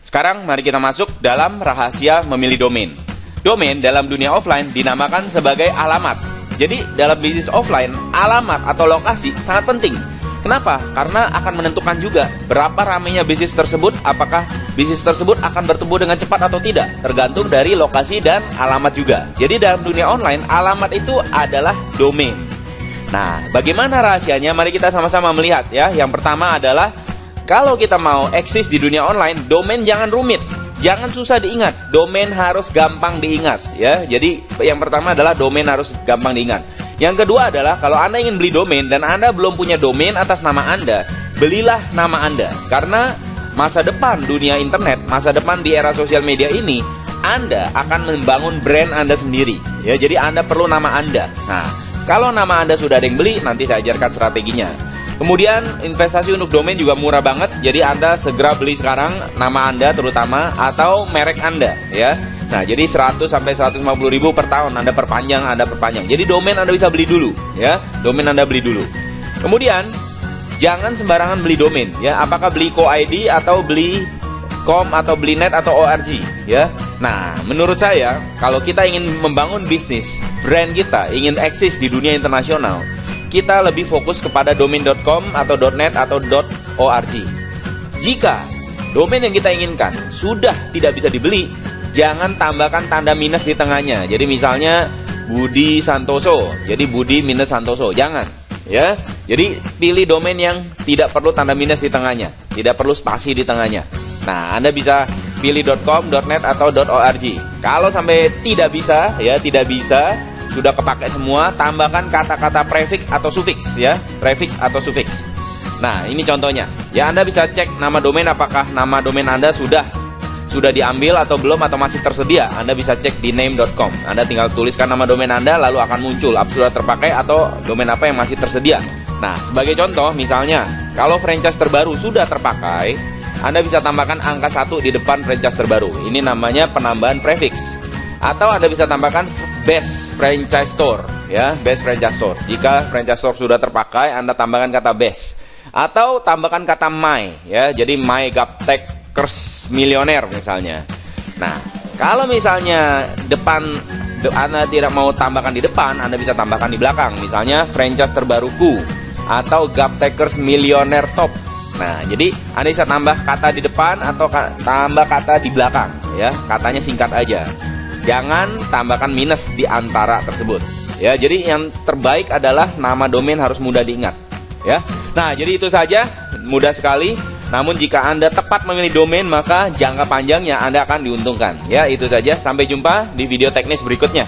Sekarang mari kita masuk dalam rahasia memilih domain. Domain dalam dunia offline dinamakan sebagai alamat. Jadi dalam bisnis offline, alamat atau lokasi sangat penting. Kenapa? Karena akan menentukan juga berapa ramainya bisnis tersebut, apakah bisnis tersebut akan bertumbuh dengan cepat atau tidak, tergantung dari lokasi dan alamat juga. Jadi dalam dunia online, alamat itu adalah domain. Nah, bagaimana rahasianya? Mari kita sama-sama melihat ya. Yang pertama adalah kalau kita mau eksis di dunia online, domain jangan rumit, jangan susah diingat. Domain harus gampang diingat ya. Jadi yang pertama adalah domain harus gampang diingat. Yang kedua adalah kalau Anda ingin beli domain dan Anda belum punya domain atas nama Anda, belilah nama Anda. Karena masa depan dunia internet, masa depan di era sosial media ini, Anda akan membangun brand Anda sendiri ya. Jadi Anda perlu nama Anda. Nah, kalau nama Anda sudah ada yang beli, nanti saya ajarkan strateginya. Kemudian investasi untuk domain juga murah banget. Jadi Anda segera beli sekarang nama Anda terutama atau merek Anda ya. Nah, jadi 100 sampai 150 ribu per tahun Anda perpanjang. Jadi domain Anda bisa beli dulu ya. Domain Anda beli dulu. Kemudian jangan sembarangan beli domain ya. Apakah beli co-id atau beli com atau beli net atau org ya. Nah, menurut saya kalau kita ingin membangun bisnis, brand kita ingin eksis di dunia internasional, kita lebih fokus kepada domain.com atau .net atau .org. Jika domain yang kita inginkan sudah tidak bisa dibeli, jangan tambahkan tanda minus di tengahnya. Jadi misalnya Budi Santoso, jadi Budi minus Santoso, jangan ya. Jadi pilih domain yang tidak perlu tanda minus di tengahnya, tidak perlu spasi di tengahnya. Nah, Anda bisa pilih .com, .net atau .org. Kalau sampai tidak bisa ya, sudah kepakai semua, tambahkan kata-kata prefix atau sufiks ya, prefix atau sufiks. Nah, ini contohnya. Ya, Anda bisa cek nama domain, apakah nama domain Anda sudah diambil atau belum atau masih tersedia. Anda bisa cek di name.com. Anda tinggal tuliskan nama domain Anda, lalu akan muncul sudah terpakai atau domain apa yang masih tersedia. Nah, sebagai contoh misalnya, kalau franchise terbaru sudah terpakai, Anda bisa tambahkan angka 1 di depan franchise terbaru. Ini namanya penambahan prefix. Atau Anda bisa tambahkan best franchise store ya, best franchise store. Jika franchise store sudah terpakai, Anda tambahkan kata best. Atau tambahkan kata my ya. Jadi my Gaptekers Millionaire misalnya. Nah, kalau misalnya Anda tidak mau tambahkan di depan, Anda bisa tambahkan di belakang. Misalnya franchise terbaruku atau Gaptekers Millionaire Top. Nah, jadi Anda bisa tambah kata di depan atau tambah kata di belakang ya. Katanya singkat aja. Jangan tambahkan minus di antara tersebut. Ya, jadi yang terbaik adalah nama domain harus mudah diingat ya. Nah, jadi itu saja, mudah sekali. Namun jika Anda tepat memilih domain, maka jangka panjangnya Anda akan diuntungkan. Ya, itu saja. Sampai jumpa di video teknis berikutnya.